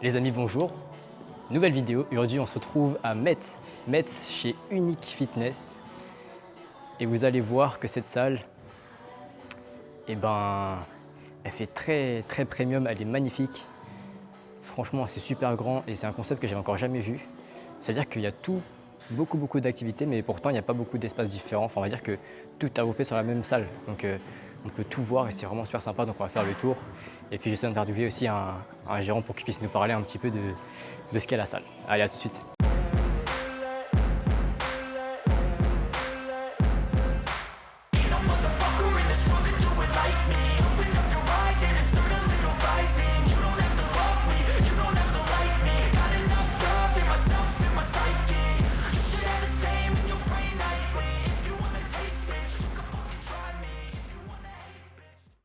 Les amis, bonjour. Nouvelle vidéo. Aujourd'hui, on se retrouve à Metz. Metz chez Unique Fitness. Et vous allez voir que cette salle, eh ben, elle fait très premium. Elle est magnifique. Franchement, c'est super grand et c'est un concept que j'avais encore jamais vu. C'est-à-dire qu'il y a beaucoup d'activités, mais pourtant, il n'y a pas beaucoup d'espaces différents. Enfin, on va dire que tout est regroupé sur la même salle. Donc, on peut tout voir et c'est vraiment super sympa. Donc, on va faire le tour. Et puis, j'essaie d'interviewer aussi un gérant pour qu'il puisse nous parler un petit peu de ce qu'est la salle. Allez, à tout de suite.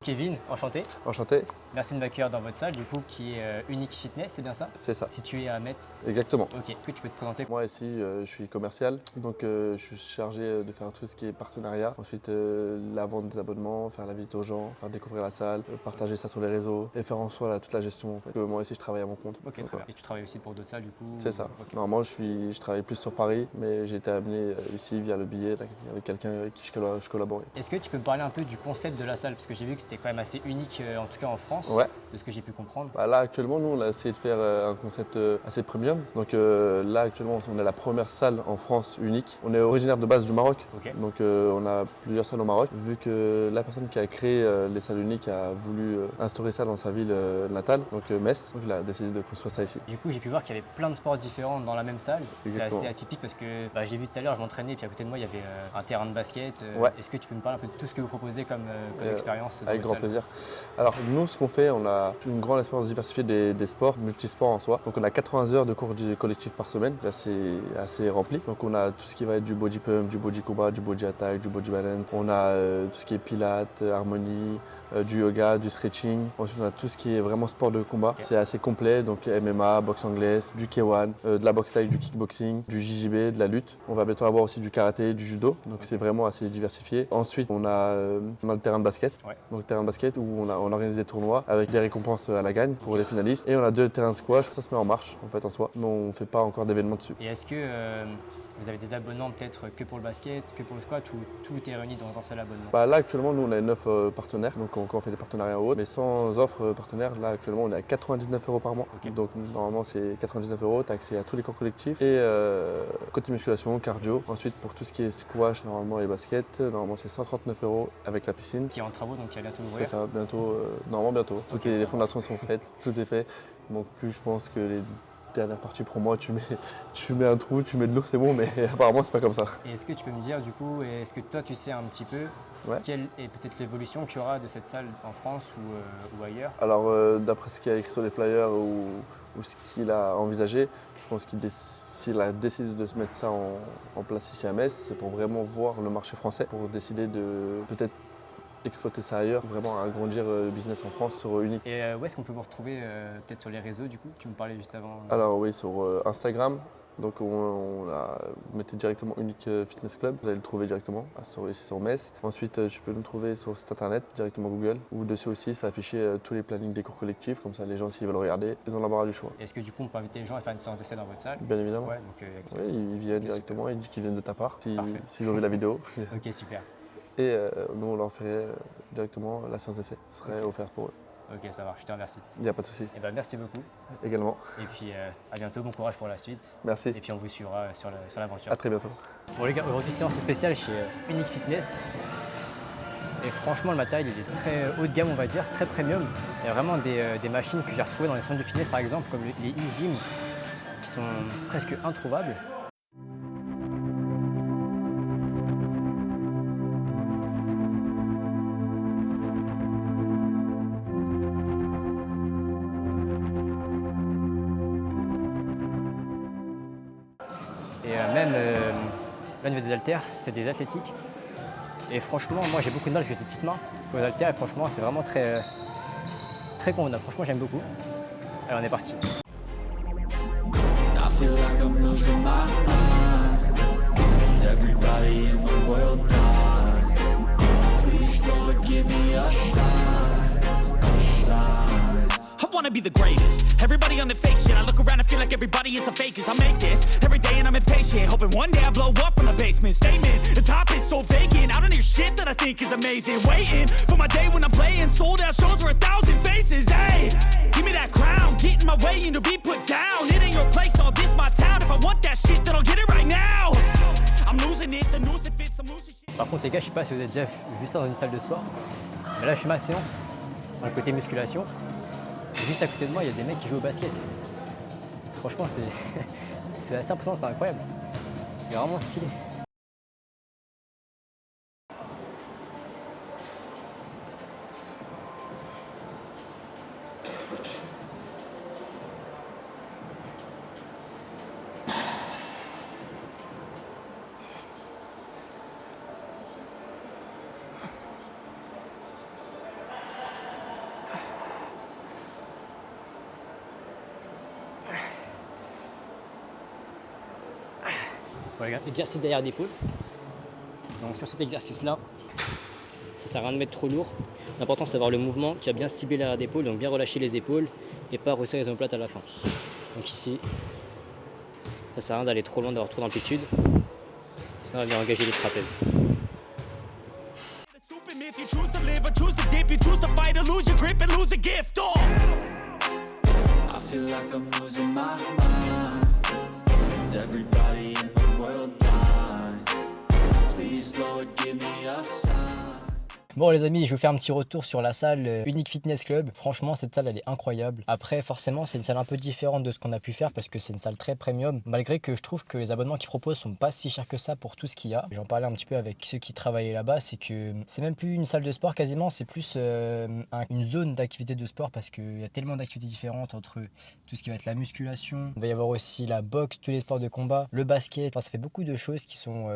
Kevin, enchanté. Enchanté, Merci de m'accueillir dans votre salle, du coup, qui est Unique Fitness, c'est bien ça? c'est ça, Situé à Metz. exactement. Ok, est-ce que tu peux te présenter? Moi ici, je suis commercial, donc je suis chargé de faire tout ce qui est partenariat. Ensuite, la vente des abonnements, faire la visite aux gens, faire découvrir la salle, partager ça sur les réseaux et faire en soi toute la gestion. En fait. Moi ici, je travaille à mon compte. Ok, Donc, très bien. Et tu travailles aussi pour d'autres salles, du coup? C'est ça. Ok. Normalement, je travaille plus sur Paris, mais j'ai été amené ici via le billet avec quelqu'un avec qui je collaborais. Est-ce que tu peux me parler un peu du concept de la salle? Parce que j'ai vu que c'était quand même assez unique, en tout cas en France, Ouais. de ce que j'ai pu comprendre. Bah là actuellement nous on a essayé de faire un concept assez premium. Donc là actuellement on est la première salle en France unique. On est originaire de base du Maroc. Ok. Donc on a plusieurs salles au Maroc. Vu que la personne qui a créé les salles uniques a voulu instaurer ça dans sa ville natale, donc Metz, donc il a décidé de construire ça ici. Du coup, j'ai pu voir qu'il y avait plein de sports différents dans la même salle. C'est Exactement. assez atypique parce que j'ai vu tout à l'heure, je m'entraînais et puis à côté de moi, il y avait un terrain de basket. Ouais. Est-ce que tu peux me parler un peu de tout ce que vous proposez comme expérience dans Avec votre grand salle? plaisir. Alors nous ce qu'on fait, on a une grande expérience diversifiée des sports, multisports en soi. Donc on a 80 heures de cours collectifs par semaine, là c'est assez rempli. Donc on a tout ce qui va être du body pump, du body combat, du body attack, du body balance. On a tout ce qui est pilates, harmonie, du yoga, du stretching. Ensuite on a tout ce qui est vraiment sport de combat. Okay. C'est assez complet, donc MMA, boxe anglaise, du K1, de la boxe thaï, du kickboxing, du JJB, de la lutte. On va bientôt avoir aussi du karaté, du judo, donc c'est vraiment assez diversifié. Ensuite on a le terrain de basket, Ouais. donc le terrain de basket où on organise des tournois avec des récompenses à la gagne pour les finalistes. Et on a 2 terrains de squash, ça se met en marche en fait en soi, mais on ne fait pas encore d'événements dessus. Et est-ce que vous avez des abonnements peut-être que pour le basket, que pour le squash ou tout est réuni dans un seul abonnement? Bah là actuellement nous on a 9 partenaires, donc quand on fait des partenariats ou autres, mais sans offre partenaire, là actuellement on est à 99 € par mois. Ok. Donc normalement c'est 99 €, tu as accès à tous les cours collectifs et côté musculation, cardio. Ensuite pour tout ce qui est squash normalement et basket, normalement c'est 139 € avec la piscine. Qui est en travaux, donc qui a bientôt C'est ouvrir. ça, bientôt, normalement bientôt. Ok, Toutes les ça fondations sont faites, tout est fait. Donc plus je pense que les dernières parties pour moi, tu mets un trou, tu mets de l'eau, c'est bon, mais apparemment c'est pas comme ça. Et est-ce que tu peux me dire du coup, est-ce que toi tu sais un petit peu Ouais. quelle est peut-être l'évolution qu'il y aura de cette salle en France ou ailleurs? Alors d'après ce qu'il a écrit sur les flyers ou ce qu'il a envisagé, je pense s'il a décidé de se mettre ça en place ici à Metz, c'est pour vraiment voir le marché français, pour décider de peut-être exploiter ça ailleurs, vraiment agrandir le business en France sur Unique. Et où est-ce qu'on peut vous retrouver peut-être sur les réseaux du coup? Tu me parlais juste avant. Alors oui, sur Instagram, donc vous mettez directement Unique Fitness Club, vous allez le trouver directement ici sur Metz. Ensuite, tu peux nous trouver sur le site internet, directement Google, où dessus aussi, ça affiche tous les plannings des cours collectifs, comme ça les gens s'ils veulent regarder, ils ont l'embarras du choix. Est-ce que du coup on peut inviter les gens à faire une séance d'essai dans votre salle? Bien évidemment. Ouais, donc Oui, ils viennent directement, ils disent qu'ils viennent de ta part, Parfait. s'ils ont vu la vidéo. Ok, super. Et nous, on leur ferait directement la séance d'essai, ce serait offert pour eux. Ok, ça marche, je te remercie. Il n'y a pas de souci. Et ben merci beaucoup. Également, Et puis à bientôt, bon courage pour la suite. merci. Et puis on vous suivra sur l'aventure. À très bientôt. Bon les gars, aujourd'hui séance spéciale chez Unique Fitness. Et franchement le matériel il est très haut de gamme on va dire, c'est très premium. Il y a vraiment des machines que j'ai retrouvées dans les centres du fitness par exemple, comme les e-gym, qui sont presque introuvables. Et même des haltères, c'est des athlétiques. Et franchement, moi j'ai beaucoup de mal parce que j'ai des petites mains pour les haltères et franchement c'est vraiment très convenable. Franchement j'aime beaucoup. Allez on est parti. I feel like I'm losing my mind. Is everybody in the world blind? Please, Lord, give me a sign, a sign. I wanna wanna be the greatest. Everybody on the fake shit. I look around and feel like everybody is the fakest. I make this every day and I'm impatient, hoping one day I blow up from the basement. Statement, the top is so vacant. I don't hear shit that I think is amazing. Waiting for my day when I'm playing sold out shows for 1,000 faces. Hey, give me that crown, get in my way and to be put down. It ain't your place, all this my town. If I want that shit, then I'll get it right now. I'm losing it, the noose it fits, I'm losing shit. Par contre les gars, je sais pas si vous avez déjà vu ça dans une salle de sport, mais là je fais ma séance dans le côté musculation. Et juste à côté de moi, il y a des mecs qui jouent au basket. Franchement, c'est assez impressionnant, c'est incroyable. C'est vraiment stylé. Voilà, exercice derrière d'épaule. Donc sur cet exercice-là, ça sert à rien de mettre trop lourd. L'important c'est d'avoir le mouvement qui a bien ciblé l'arrière d'épaule, donc bien relâcher les épaules et pas resserrer les omoplates à la fin. Donc ici, ça sert à rien d'aller trop loin, d'avoir trop d'amplitude. Sinon on va bien engager les trapèzes. I feel like I'm losing my mind. Is everybody in the world blind? Please, Lord, give me a sign. Bon les amis, je vais vous faire un petit retour sur la salle Unique Fitness Club. Franchement cette salle elle est incroyable. Après forcément c'est une salle un peu différente de ce qu'on a pu faire parce que c'est une salle très premium. Malgré que je trouve que les abonnements qu'ils proposent sont pas si chers que ça pour tout ce qu'il y a. J'en parlais un petit peu avec ceux qui travaillaient là-bas, c'est que c'est même plus une salle de sport quasiment, c'est plus une zone d'activité de sport parce qu'il y a tellement d'activités différentes entre tout ce qui va être la musculation. Il va y avoir aussi la boxe, tous les sports de combat, le basket. Enfin, ça fait beaucoup de choses qui sont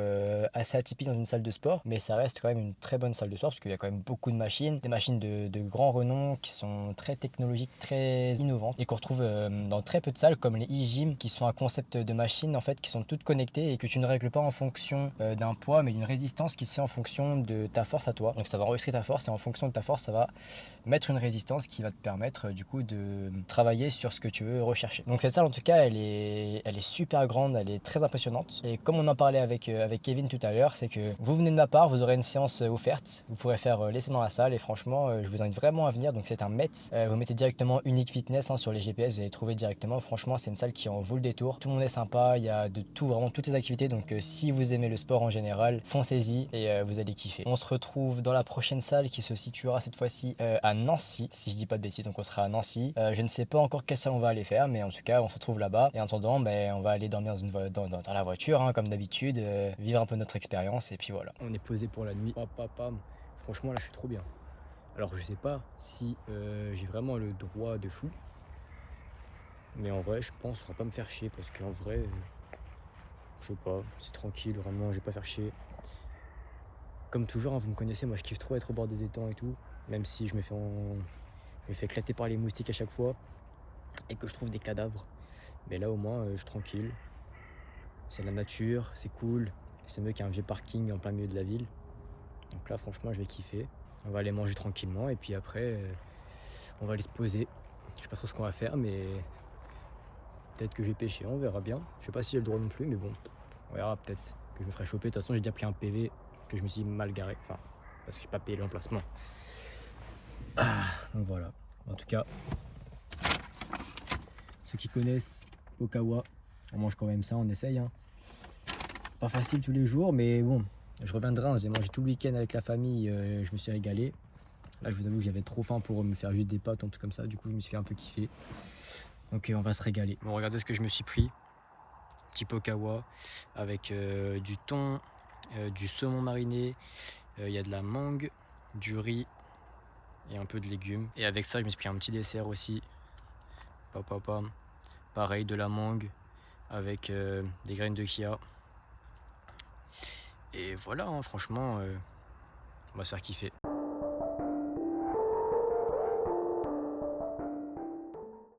assez atypiques dans une salle de sport, mais ça reste quand même une très bonne salle de sport parce qu'il y a quand même beaucoup de machines, des machines de grand renom qui sont très technologiques, très innovantes et qu'on retrouve dans très peu de salles comme les e-gym qui sont un concept de machines en fait qui sont toutes connectées et que tu ne règles pas en fonction d'un poids mais d'une résistance qui se fait en fonction de ta force à toi. Donc ça va enregistrer ta force et en fonction de ta force ça va mettre une résistance qui va te permettre du coup de travailler sur ce que tu veux rechercher. Donc cette salle en tout cas elle est super grande, elle est très impressionnante et comme on en parlait avec Kevin tout à l'heure, c'est que vous venez de ma part, vous aurez une séance offerte, vous pourrez faire l'essai dans la salle et franchement je vous invite vraiment à venir. Donc c'est un Metz, vous mettez directement Unique Fitness sur les GPS, vous allez trouver directement. Franchement c'est une salle qui en vaut le détour, tout le monde est sympa, il y a de tout, vraiment toutes les activités. Donc si vous aimez le sport en général, foncez-y et vous allez kiffer. On se retrouve dans la prochaine salle qui se situera cette fois-ci à Nancy, si je dis pas de bêtises. Donc on sera à Nancy, je ne sais pas encore quelle salle on va aller faire, mais en tout cas on se retrouve là-bas et en attendant on va aller dormir dans la voiture hein, comme d'habitude, vivre un peu notre expérience et puis voilà. On est posé pour la nuit. Franchement là je suis trop bien. Alors je sais pas si j'ai vraiment le droit de fou, mais en vrai je pense qu'on va pas me faire chier parce qu'en vrai je sais pas, c'est tranquille, vraiment je vais pas faire chier. Comme toujours hein, vous me connaissez, moi je kiffe trop être au bord des étangs et tout, même si je me fais éclater par les moustiques à chaque fois et que je trouve des cadavres. Mais là au moins je suis tranquille, c'est la nature, c'est cool, c'est mieux qu'un vieux parking en plein milieu de la ville. Donc là franchement je vais kiffer, on va aller manger tranquillement et puis après on va aller se poser. Je sais pas trop ce qu'on va faire mais peut-être que je vais pêcher, on verra bien. Je sais pas si j'ai le droit non plus mais bon, on verra, peut-être que je me ferai choper. De toute façon j'ai déjà pris un PV que je me suis mal garé, enfin parce que j'ai pas payé l'emplacement. Donc voilà, en tout cas ceux qui connaissent Okawa, on mange quand même ça, on essaye hein. Pas facile tous les jours mais bon. Je reviendrai, j'ai mangé tout le week-end avec la famille, je me suis régalé. Là je vous avoue que j'avais trop faim pour me faire juste des pâtes ou un truc comme ça, du coup je me suis fait un peu kiffer. Donc on va se régaler. Bon regardez ce que je me suis pris. Petit Okawa avec du thon, du saumon mariné, il y a de la mangue, du riz et un peu de légumes. Et avec ça je me suis pris un petit dessert aussi. Pareil de la mangue avec des graines de chia. Et voilà, hein, franchement, on va se faire kiffer.